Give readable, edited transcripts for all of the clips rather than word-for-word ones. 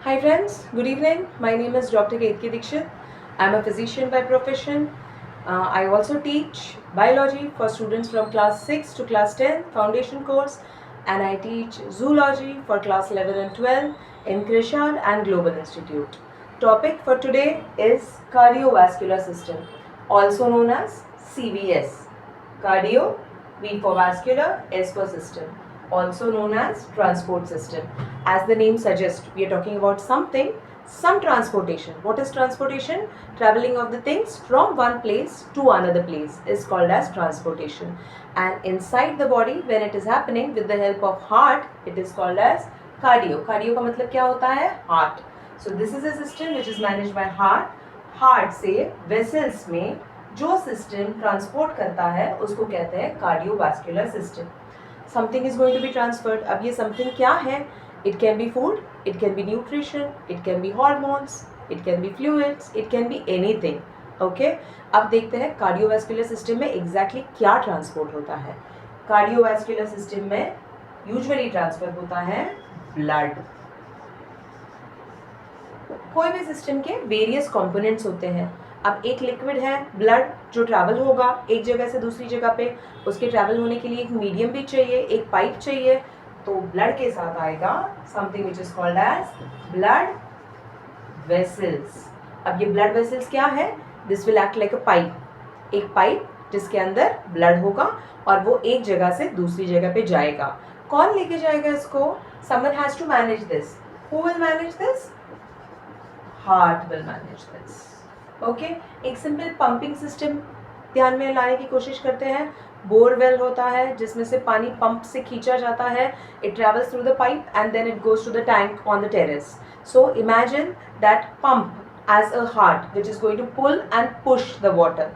Hi friends, good evening. My name is Dr. Ketki Dikshit. I'm a physician by profession. I also teach biology for students from class 6 to class 10 foundation course, and I teach zoology for class 11 and 12 in Krishar and Global Institute. Topic for today is cardiovascular system, also known as CVS. Cardio, V for vascular, S for system, also known as transport system. As the name suggests, we are talking about something, some transportation. What is transportation? Traveling of the things from one place to another place is called as transportation. And inside the body, when it is happening with the help of heart, it is called as cardio. Cardio का मतलब क्या होता है? Heart. So this is a system which is managed by heart. Heart से vessels में जो system transport करता है उसको कहते हैं cardiovascular system. Something is going to be transferred. अब ये समथिंग क्या है? It can be food, it can be nutrition, it can be hormones, it can be fluids, it can be anything. Okay, अब देखते हैं कार्डियोवास्कुलर सिस्टम में exactly क्या transport होता है. कार्डियोवास्कुलर सिस्टम में यूजुअली ट्रांसफर होता है ब्लड. कोई भी सिस्टम के वेरियस कंपोनेंट्स होते हैं. अब एक लिक्विड है ब्लड जो ट्रैवल होगा एक जगह से दूसरी जगह पे, उसके ट्रैवल होने के लिए एक मीडियम भी चाहिए, एक पाइप चाहिए. तो ब्लड के साथ आएगा something which is called as blood vessels. अब ये ब्लड वेसल्स क्या है? This will act like a pipe. एक पाइप जिसके अंदर ब्लड होगा और वो एक जगह से दूसरी जगह पे जाएगा. कौन लेके जाएगा इसको? Someone has to manage this. Who will manage this? Heart will manage this. Okay, एक सिंपल पंपिंग सिस्टम ध्यान में लाने की कोशिश करते हैं. बोरवेल होता है जिसमें से पानी पंप से खींचा जाता है. It travels through the pipe and then it goes to the tank on the terrace. So imagine that pump as a heart which is going to pull and push the water.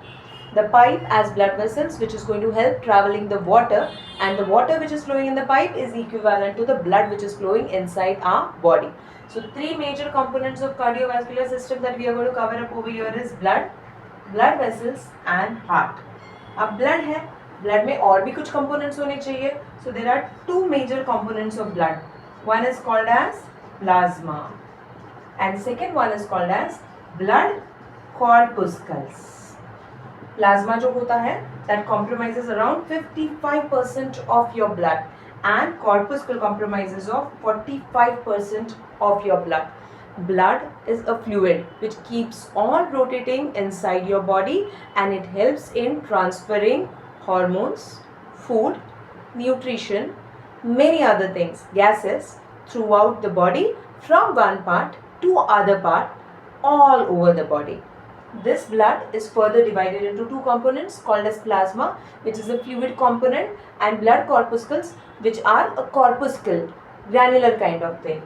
The pipe as blood vessels which is going to help traveling the water, and the water which is flowing in the pipe is equivalent to the blood which is flowing inside our body. So three major components of cardiovascular system that we are going to cover up over here is blood, blood vessels and heart. अब blood है, blood में और भी कुछ components होने चाहिए. So there are two major components of blood. One is called as plasma and second one is called as blood corpuscles. Plasma जो होता है that compromises around 55% of your blood and corpuscle compromises of 45% of your blood. Blood is a fluid which keeps on rotating inside your body and it helps in transferring hormones, food, nutrition, many other things, gases throughout the body from one part to other part all over the body. This blood is further divided into two components called as plasma, which is a fluid component, and blood corpuscles, which are a corpuscle, granular kind of thing.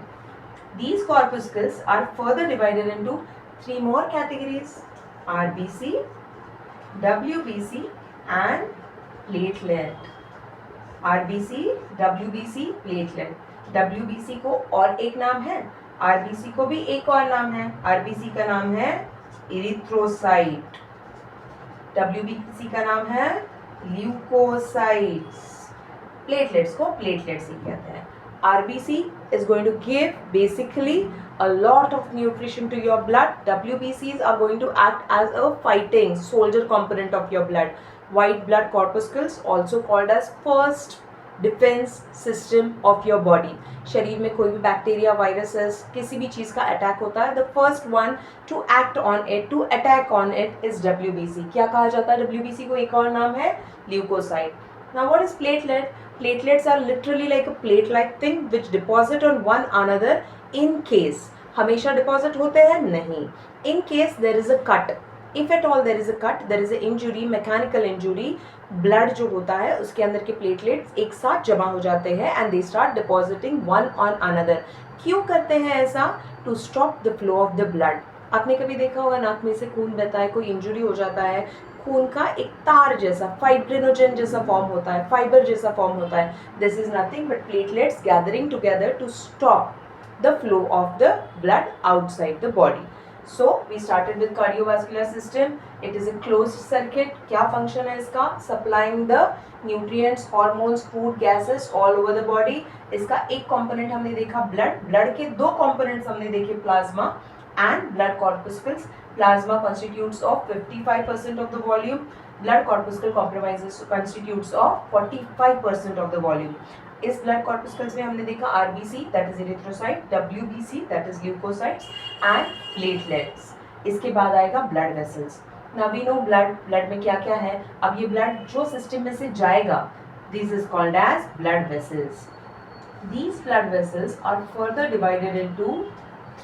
These corpuscles are further divided into three more categories: RBC, WBC and platelet. RBC, WBC, platelet. WBC को और एक नाम है, RBC को भी एक और नाम है. RBC का नाम है इरिथ्रोसाइट, WBC का नाम है ल्यूकोसाइट्स. प्लेटलेट्स को प्लेटलेट्स ही कहते हैं. RBC is going to give basically a lot of nutrition to your blood. WBCs are going to act as a fighting soldier component of your blood. White blood corpuscles also called as first defence system of your body. शरीर में कोई भी bacteria, viruses, किसी भी चीज़ का attack होता है, the first one to act on it, to attack on it is WBC. क्या कहा जाता है WBC को? एक और नाम है leucocyte. Now what is platelet? Platelets are literally like a plate like thing which deposit on one another in case. हमेशा डिपॉजिट होते हैं? नहीं. In case there is a cut, if at all there is a cut, there is a injury, mechanical injury, blood जो होता है उसके अंदर के प्लेटलेट्स एक साथ जमा हो जाते हैं and they start depositing one on another. क्यों करते हैं ऐसा? To stop the flow of the blood. आपने कभी देखा होगा नाक में से खून बहता है, कोई इंजरी हो जाता है, खून का एक तार जैसा, फाइब्रिनोजन जैसा फॉर्म होता है, फाइबर जैसा फॉर्म होता है. This is nothing but platelets gathering together to stop the flow of the blood outside the body. So we started with cardiovascular system. It is a closed circuit. क्या function है इसका? Supplying the nutrients, hormones, food, gases all over the body. इसका एक component हमने देखा blood. Blood के दो components हमने देखे, plasma and blood corpuscles. Plasma constitutes of 55% of the volume. Blood corpuscle constitutes of 45% of the volume. इस blood corpuscles में हमने देखा RBC that is erythrocyte, WBC that is leucocytes and platelets. इसके बाद आएगा blood vessels. Now we know blood में क्या क्या है. अब ये ब्लड जो सिस्टम में से जाएगा, this is called as blood vessels. These blood vessels are further divided into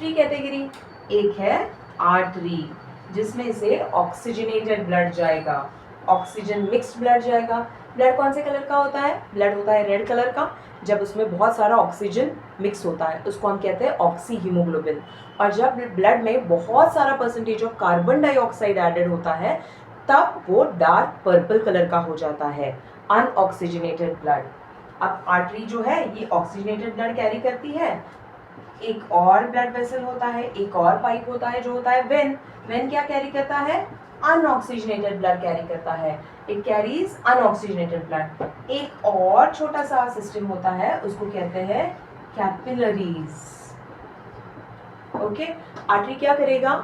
3 category. एक है आर्टरी, जिसमें से ऑक्सीजनेटेड ब्लड जाएगा, ऑक्सीजन मिक्स्ड ब्लड जाएगा. ब्लड कौन से कलर का होता है? ब्लड होता है रेड कलर का. जब उसमें बहुत सारा ऑक्सीजन मिक्स होता है उसको हम कहते हैं ऑक्सी हीमोग्लोबिन. और जब ब्लड में बहुत सारा percentage of carbon dioxide added होता है तब वो डार्क पर्पल कलर का हो जाता है, अनऑक्सीजनेटेड ब्लड. अब आर्टरी जो है ये ऑक्सीजनेटेड ब्लड कैरी करती है. एक और ब्लड वेसल होता है, एक और पाइप होता है जो होता है वेन. वेन क्या कैरी करता है? अनऑक्सीजनेटेड ब्लड कैरी करता है. It carries unoxygenated blood. एक और छोटा सा सिस्टम होता है, उसको कहते हैं कैपिलरीज. ओके. आर्टरी क्या करेगा?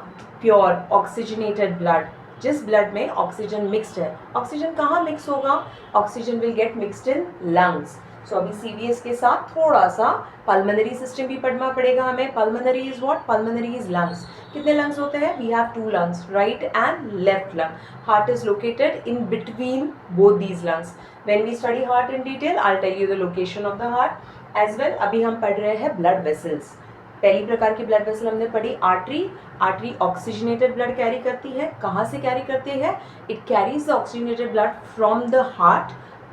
प्योर ऑक्सीजनेटेड ब्लड, जिस ब्लड में ऑक्सीजन मिक्स्ड है. ऑक्सीजन कहाँ मिक्स होगा? Oxygen will get mixed in lungs. So अभी सीवीएस के साथ थोड़ा सा पल्मोनरी सिस्टम भी पढ़ना पड़ेगा हमें. Pulmonary is what? Pulmonary is lungs. कितने लंग्स होते हैं? We have 2 lungs, right and left lung. Heart is located in between both these lungs. When we study heart in detail I will tell you the location of the heart as well. अभी हम पढ़ रहे हैं blood vessels. पहली प्रकार की blood vessel हमने पढ़ी artery. Artery oxygenated blood carry करती है. कहाँ से कैरी करती है? It carries the oxygenated blood from the heart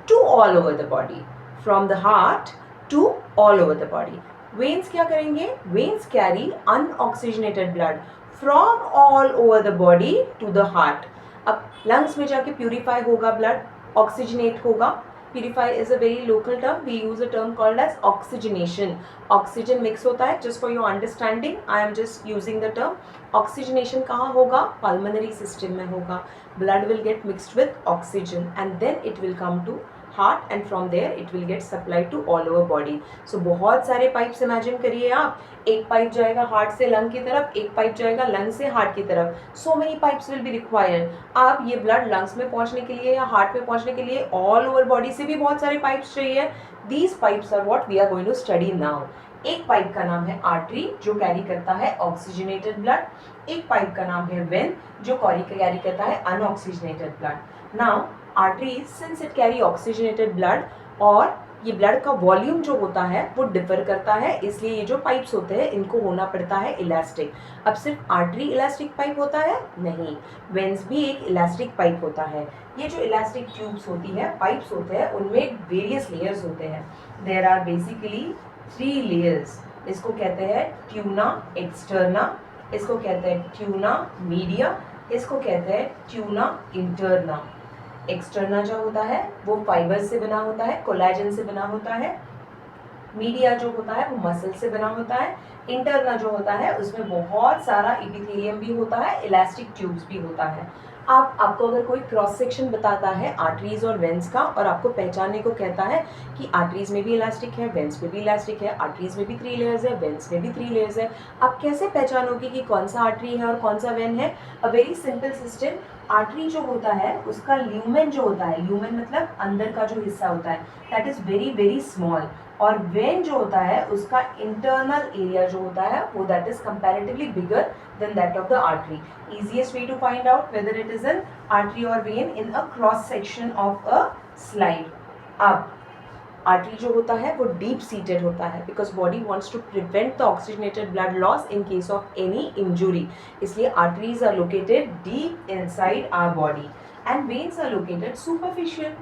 to all over the body. From the heart to all over the body. Veins क्या करेंगे? Veins carry unoxygenated blood from all over the body to the heart. अब lungs में जाके purify होगा blood, oxygenate होगा. Purify is a very local term. We use a term called as oxygenation. Oxygen mix होता है. Just for your understanding, I am just using the term. Oxygenation कहाँ होगा? Pulmonary system में होगा. Blood will get mixed with oxygen and then it will come to heart and from there it will get supply to all over body. So बहुत सारे pipes imagine करिए आप. एक pipe जाएगा हार्ट से lung की तरफ, एक पाइप जाएगा लंग से हार्ट की तरफ. So many pipes will be required. आप ये ब्लड लंग्स में पहुंचने के लिए या हार्ट में पहुंचने के लिए ऑल ओवर बॉडी से भी बहुत सारे पाइप्स चाहिए. These pipes are what we are going to study now. एक पाइप का नाम है आर्टरी जो कैरी करता है ऑक्सीजनेटेड ब्लड. एक पाइप का नाम है वेन जो कैरी करता है unoxygenated blood. Now arteries since it carry oxygenated blood और ये ब्लड का वॉल्यूम जो होता है वो डिफर करता है, इसलिए ये जो पाइप्स होते हैं इनको होना पड़ता है इलास्टिक. अब सिर्फ आर्टरी इलास्टिक पाइप होता है? नहीं, वेन्स भी एक इलास्टिक पाइप होता है. ये जो इलास्टिक ट्यूब्स होती है, पाइप्स होते हैं, उनमें वेरियस लेयर्स होते हैं. There are basically 3 layers. इसको कहते हैं ट्यूना एक्सटर्ना, इसको कहते हैं ट्यूना मीडिया, इसको कहते हैं ट्यूना इंटरना. एक्सटर्ना जो होता है वो फाइबर से बना होता है, कोलेजन से बना होता है. मीडिया जो होता है वो मसल से बना होता है. इंटरना जो होता है उसमें बहुत सारा इपिथेलियम भी होता है, इलास्टिक ट्यूब्स भी होता है. आपको अगर कोई क्रॉस सेक्शन बताता है आर्टरीज और वेन्स का और आपको पहचानने को कहता है कि आर्टरीज में भी इलास्टिक है, वेन्स में भी इलास्टिक है, आर्टरीज में भी 3 लेयर्स है, वेन्स में भी 3 लेयर्स है, आप कैसे पहचानोगे कि कौन सा आर्टरी है और कौन सा वेन है? A very simple system. Artery जो होता है उसका ल्यूमेन जो होता है, ल्यूमेन मतलब अंदर का जो हिस्सा होता है, that is very very small. और वेन जो होता है उसका इंटरनल एरिया जो होता है वो that is comparatively bigger than that of the artery. Easiest way to find out whether it is an artery or vein in a cross section of a slide. अब artery जो होता है वो deep seated होता है because body wants to prevent the oxygenated blood loss in case of any injury. इसलिए arteries are located deep inside our body and veins are located superficial.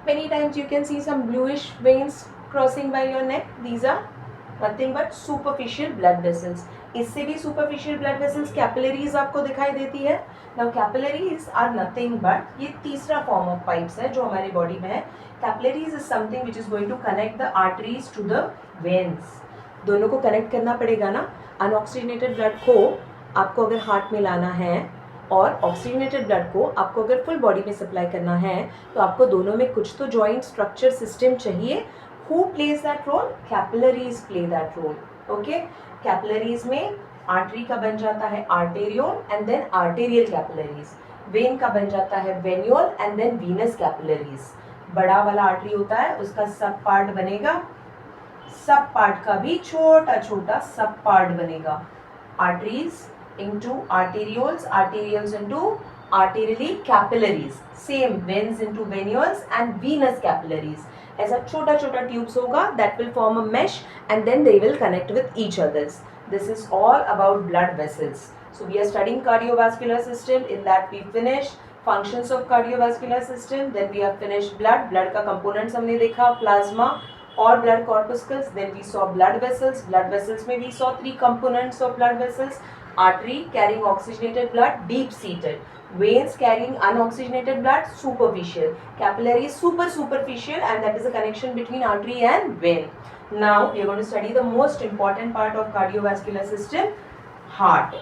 Many times you can see some bluish veins crossing by your neck. These are nothing but superficial blood vessels. इससे भी superficial blood vessels capillaries आपको दिखाई देती है. Now capillaries are nothing but ये तीसरा form of pipes है जो हमारे body में है. Capillaries is something which is going to connect the arteries to the veins. दोनों को कनेक्ट करना पड़ेगा ना। अनऑक्सीजनेटेड ब्लड को आपको अगर हार्ट में लाना है और ऑक्सीजनेटेड ब्लड को आपको अगर फुल बॉडी में सप्लाई करना है तो आपको दोनों में कुछ तो जॉइंट स्ट्रक्चर सिस्टम चाहिए। Who plays that role? Capillaries play that role. Okay, capillaries में आर्टरी का बन जाता है arteriole and then arterial capillaries, vein का बन जाता है venule and then venous capillaries. बड़ा वाला आर्टरी होता है उसका सब पार्ट बनेगा, सब पार्ट का भी छोटा छोटा सब पार्ट बनेगा। Arteries into arterioles, arterioles into arterially capillaries, same veins into venules and venous capillaries. ऐसा छोटा छोटा tubes होगा that will form a mesh and then they will connect with each others. This is all about blood vessels. So we are studying cardiovascular system. In that we finished functions of cardiovascular system. Then we have finished blood. Blood का components हमने देखा, plasma और blood corpuscles. Then we saw blood vessels. Blood vessels में we saw 3 components of blood vessels. Artery carrying oxygenated blood, deep seated. Veins carrying unoxygenated blood, superficial. Capillaries superficial, and that is the connection between artery and vein. Now we are going to study the most important part of cardiovascular system, heart.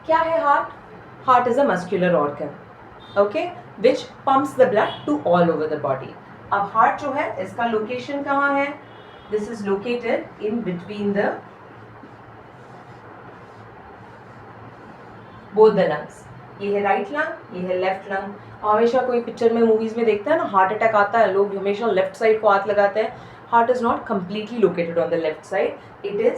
क्या है heart? Heart is a muscular organ, okay, which pumps the blood to all over the body. अब heart जो है इसका location कहाँ है? This is located in between the both the lungs. ये है राइट लंग, ये है लेफ्ट लंग। हमेशा कोई पिक्चर में मूवीज में देखता है ना, हार्ट अटैक आता है, लोग हमेशा लेफ्ट साइड को हाथ लगाते हैं। Heart is not completely located on the left side, it is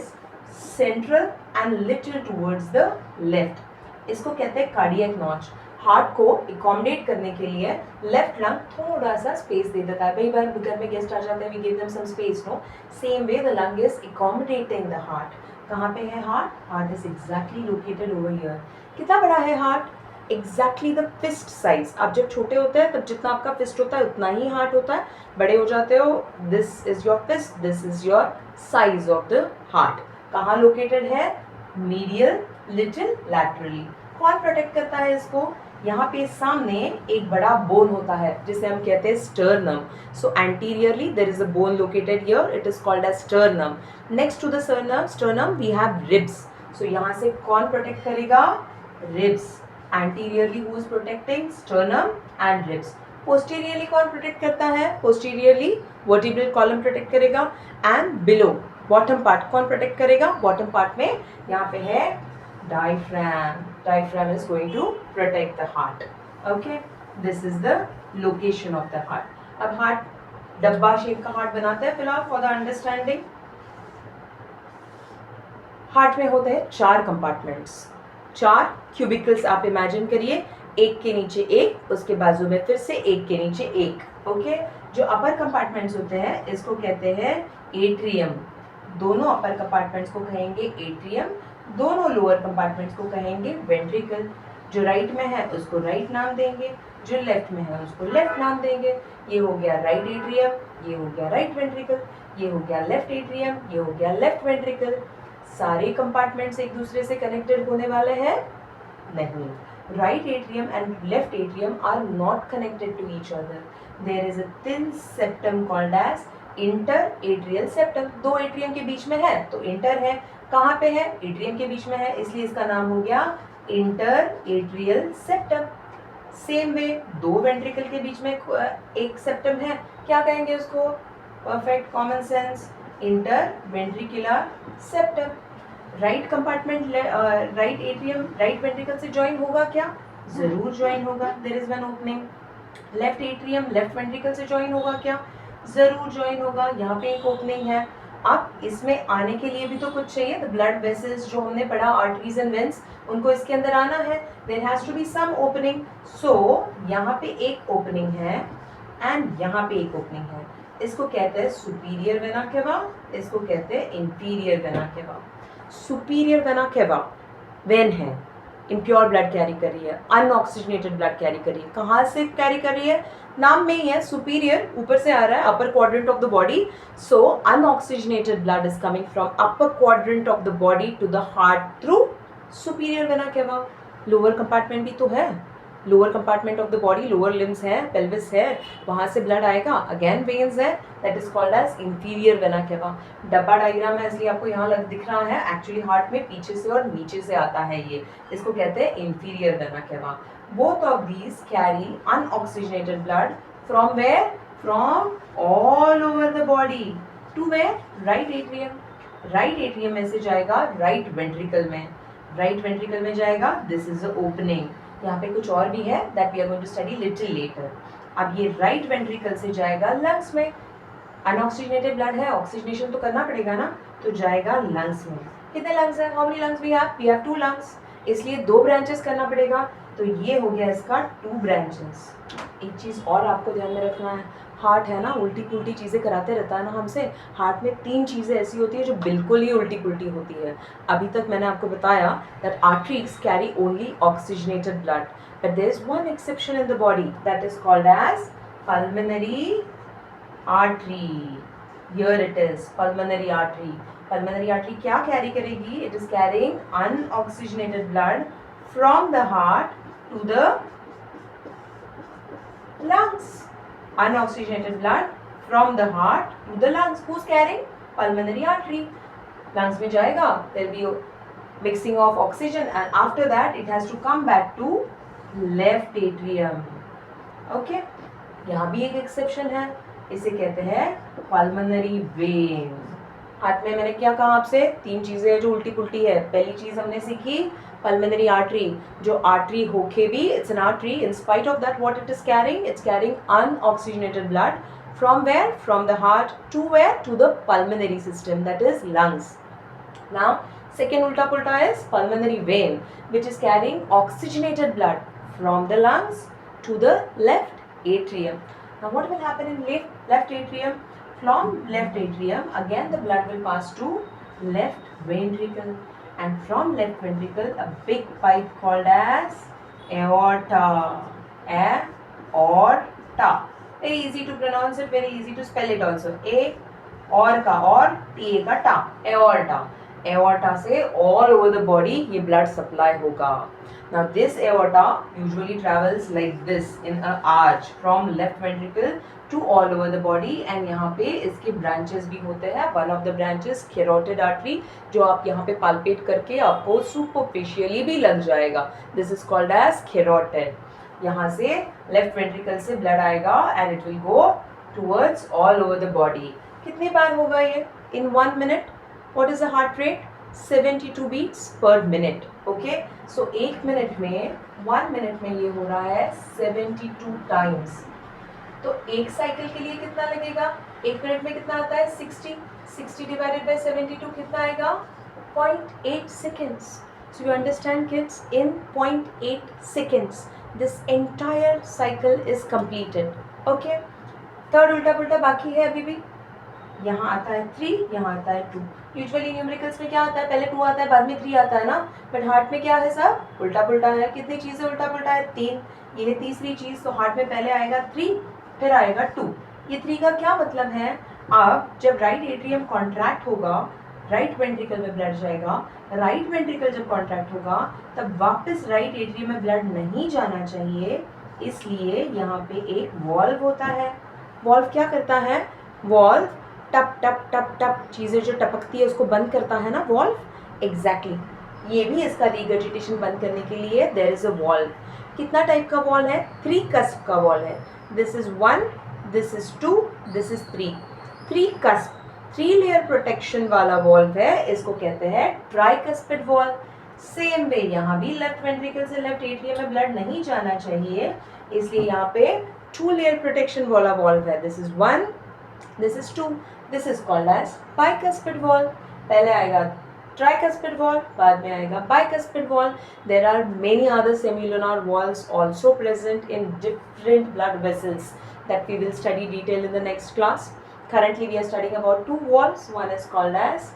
central and little towards the left. इसको कहते हैं कार्डियक नॉच। हार्ट को एकोमोडेट करने के लिए लेफ्ट लंग थोड़ा सा स्पेस दे देता है। कई बार घर में गेस्ट आ जाते हैं, we give them some space, no, same way the lung is accommodating the heart. कहाँ पे है heart? Heart is exactly located over here. कितना बड़ा है heart? Exactly the fist size. आप जब छोटे होते हैं तब जितना आपका फिस्ट होता है उतना ही हार्ट होता है। बड़े हो जाते हो, this is your fist, this is your size of the heart. कहाँ लोकेटेड है? Medial, little, laterally. कौन प्रोटेक्ट करता है इसको? यहाँ पे सामने एक बड़ा बोन होता है जिसे हम कहते हैं sternum. So anteriorly there is a bone located here, it is called as sternum. Next to the sternum we have ribs. So यहाँ से कौन प्रोटेक्ट करेगा? Ribs. Anteriorly who is protecting? Sternum and ribs. Posteriorly कौन protect करता है? Posteriorly vertebral column protect करेगा। And below bottom part कौन protect करेगा? बॉटम पार्ट में यहाँ पे है diaphragm. Diaphragm is going to protect the heart. Okay, this is the location of the heart. अब हार्ट डब्बा शेप का हार्ट बनाते हैं फिलहाल फॉर द अंडरस्टैंडिंग। हार्ट में होते हैं 4 कंपार्टमेंट्स, 4 क्यूबिकल्स आप इमेजिन करिए, एक के नीचे एक, उसके बाजू में फिर से एक के नीचे एक। ओके, जो अपर कंपार्टमेंट्स होते हैं इसको कहते हैं एट्रियम। दोनों अपर कंपार्टमेंट्स को कहेंगे एट्रियम, दोनों लोअर कंपार्टमेंट्स को कहेंगे वेंट्रिकल। जो राइट में है उसको राइट नाम देंगे, जो लेफ्ट में है उसको लेफ्ट नाम देंगे। ये हो गया राइट एट्रियम, ये हो गया राइट वेंट्रिकल, ये हो गया लेफ्ट एट्रियम, ये हो गया लेफ्ट वेंट्रिकल। सारे कंपार्टमेंट्स एक दूसरे से कनेक्टेड होने वाले हैं? नहीं। Right atrium and left atrium are not connected to each other. There is a thin septum called as inter atrial septum. 2 atrium के बीच में है तो इंटर है, कहाँ पे है? एट्रियम के बीच में है, इसलिए इसका नाम हो गया inter atrial septum. Same way 2 ventricle के बीच में एक सेप्टम है, क्या कहेंगे उसको? Perfect common sense, inter ventricular septum. Right compartment right atrium right ventricle से ज्वाइन होगा क्या? जरूर ज्वाइन होगा, there is one opening. Left atrium left ventricle से ज्वाइन होगा क्या? जरूर ज्वाइन होगा, यहाँ पे एक ओपनिंग है। अब इसमें आने के लिए भी तो कुछ चाहिए, द ब्लड वेसल्स जो हमने पढ़ा आर्टरीज एंड वेन्स, उनको इसके अंदर आना है, there has to be some opening. So यहाँ पे एक ओपनिंग है एंड यहाँ पे एक ओपनिंग है। इसको कहते हैं सुपीरियर वेना केवा, इसको कहते हैं इंफीरियर वेना केवा। सुपीरियर वेना केवा वेन है, इम्प्योर ब्लड कैरी कर रही है, अनऑक्सीजनेटेड ब्लड कैरी कर रही है। कहाँ से कैरी कर रही है? नाम में ही है सुपीरियर, ऊपर से आ रहा है, upper quadrant of the body. So unoxygenated blood is coming from upper quadrant of the body to the heart through superior vena cava. Lower compartment भी तो है, lower compartment of the body, lower limbs है, pelvis है, वहाँ से blood आएगा, again veins है, that is called as inferior vena cava. डब्बा डायग्राम है इसलिए आपको यहाँ दिख रहा है, एक्चुअली हार्ट में पीछे से और नीचे से आता है ये, इसको कहते हैं inferior vena cava. Both of these carry unoxygenated blood from where, from all over the body to where, right atrium. Right atrium में से जाएगा राइट वेंट्रिकल में, राइट वेंट्रिकल में जाएगा, दिस इज द ओपनिंग। यहाँ पे कुछ और भी है that we are going to study little later. अब ये राइट वेंट्रिकल से जाएगा लंग्स में, अनऑक्सीजनेटेड ब्लड है, ऑक्सीजनेशन तो करना पड़ेगा ना, तो जाएगा लंग्स में। कितने लंग्स है, how many lungs we have 2 lungs, इसलिए 2 ब्रांचेस करना पड़ेगा, तो ये हो गया इसका 2 ब्रांचेस। एक चीज़ और आपको ध्यान में रखना है, हार्ट है ना उल्टी पुल्टी चीज़ें कराते रहता है ना हमसे, हार्ट में 3 चीज़ें ऐसी होती है जो बिल्कुल ही उल्टी पुल्टी होती है। अभी तक मैंने आपको बताया that arteries carry only oxygenated blood, but there is one exception in the body that is called as pulmonary artery. Here it is pulmonary artery. Pulmonary artery क्या कैरी करेगी, it is carrying unoxygenated blood from the heart to the lungs. Unoxygenated blood from the heart to the lungs. Who's carrying? Pulmonary artery. Lungs में जाएगा, there will be mixing of oxygen and after that it has to come back to left atrium. Okay? यहाँ भी एक exception है, इसे कहते हैं pulmonary vein. Heart में मैंने क्या कहा आपसे, 3 चीजें हैं जो उल्टी पुल्टी है। पहली चीज हमने सीखी पल्मोनरी आर्टरी, जो आर्टरी होके भी it's an artery, in spite of that what it is carrying, it's carrying unoxygenated blood from where, from the heart to where, to the pulmonary system that is lungs. Now second उल्टा पुल्टा is pulmonary vein which is carrying oxygenated blood from the lungs to the left atrium. Now what will happen in left atrium? From left atrium again the blood will pass to left ventricle, and from left ventricle a big pipe called as aorta. Aorta, very easy to pronounce it, very easy to spell it also. A और का और T का टा, aorta. aorta से all over the body ये blood supply होगा. Now this aorta usually travels like this in an arch from left ventricle to all over the body, and यहाँ पे इसके branches भी होते हैं. One of the branches carotid artery, जो आप यहाँ पे palpate करके आपको superficially भी लग जाएगा. This is called as carotid. यहाँ से left ventricle से blood आएगा and it will go towards all over the body. कितनी बार होगा ये? In 1 minute. What is the heart rate? 72 beats per minute. Okay? So 1 minute में 1 minute में ये हो रहा है 72 times. तो एक साइकिल के लिए कितना लगेगा? 1 मिनट में कितना आता है? 60 divided by 72 कितना आएगा? 0.8 seconds. So you understand kids, in 0.8 seconds this entire cycle is completed. Okay? Third उल्टा पुल्टा बाकी है अभी भी. यहाँ आता है 3, यहाँ आता है 2. यूजुअली न्यूमेरिकल्स में क्या आता है, पहले 2 आता है बाद में 3 आता है ना, बट हार्ट में क्या है सब उल्टा पुल्टा है. कितनी चीज़ें उल्टा पुल्टा है? 3. ये है तीसरी चीज़. तो हार्ट में पहले आएगा 3, फिर आएगा 2. ये 3 का क्या मतलब है? अब जब राइट एट्रियम कॉन्ट्रैक्ट होगा, राइट वेंट्रिकल में ब्लड जाएगा. राइट वेंट्रिकल जब कॉन्ट्रैक्ट होगा तब वापस राइट एट्रियम में ब्लड नहीं जाना चाहिए, इसलिए यहाँ पे एक वॉल्व होता है. वॉल्व क्या करता है? वॉल्व टप टप टप टप चीज़ें जो टपकती है उसको बंद करता है ना वॉल्व. एग्जैक्टली ये भी इसका रिगर्जिटेशन बंद करने के लिए देयर इज अ वॉल्व. कितना टाइप का वॉल्व है? 3 कस्प का वॉल्व है. This is 1, this is 2, this is 3. 3 cusp, 3 layer protection वाला वॉल्व है, इसको कहते हैं ट्राइकस्पिड वॉल्व. सेम वे यहाँ भी लेफ्ट वेंट्रिकल से लेफ्ट एट्रियम में ब्लड नहीं जाना चाहिए, इसलिए यहाँ पे 2 लेयर प्रोटेक्शन वाला वॉल्व है. This is 1, this is 2. This is called as bicuspid valve. पहले आएगा ट्राइकस्पिड वॉल्व, बाद में आएगा bicuspid valve. There are many other semilunar valves also present in different blood vessels that we will study detail in the next class. Currently we are studying about 2 valves. One is called as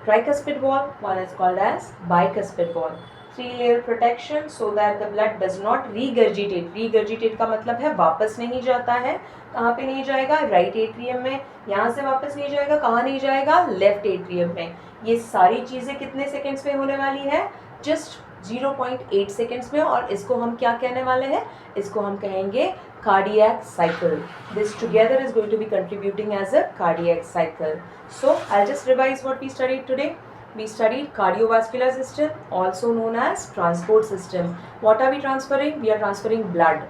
tricuspid valve, one is called as bicuspid valve. 3 layer protection so that the blood does not regurgitate. Regurgitate का मतलब है वापस नहीं जाता है. कहाँ पे नहीं जाएगा? राइट एट्रियम में. यहाँ से वापस नहीं जाएगा, कहाँ नहीं जाएगा? लेफ्ट एट्रियम में. ये सारी चीज़ें कितने सेकेंड्स में होने वाली है? जस्ट 0.8 सेकेंड्स में, और इसको हम क्या कहने वाले हैं, इसको हम कहेंगे cardiac cycle. This together is going to be contributing as a cardiac cycle. So I'll just revise what we studied today. We studied cardiovascular system, also known as transport system. What are we transferring? We are transferring blood.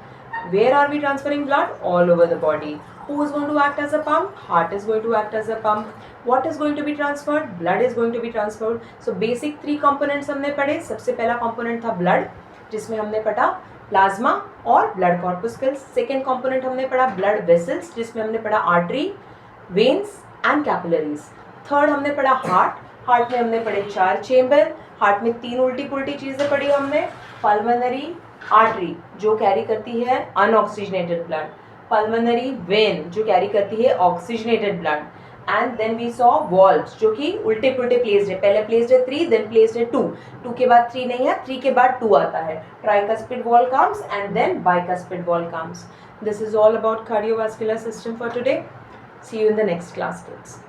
Where are we transferring blood? All over the body. Who is going to act as a pump? Heart is going to act as a pump. What is going to be transferred? Blood is going to be transferred. So basic 3 components हमने पढ़े. सबसे पहला component था blood, जिसमें हमने पढ़ा plasma और blood कॉर्पुस्कल्स. Second component हमने पढ़ा ब्लड वेसल्स, जिसमें हमने पढ़ा artery, veins and capillaries. Third हमने पढ़ा हार्ट में हमने पढ़े 4 चेंबर. हार्ट में 3 उल्टी पुल्टी चीज़ें पढ़ी हमने. पल्मोनरी आर्टरी जो कैरी करती है अनऑक्सीजनेटेड ब्लड, पल्मोनरी वेन जो कैरी करती है oxygenated blood, and then we saw valves जो कि उल्टे पुल्टे प्लेस्ड है. पहले प्लेस्ड है 3, देन प्लेस्ड है 2, 2 के बाद 3 नहीं है, 3 के बाद 2 आता है. Tricuspid valve comes and then bicuspid valve comes. This is all about cardiovascular system for today. See you in the next class, kids.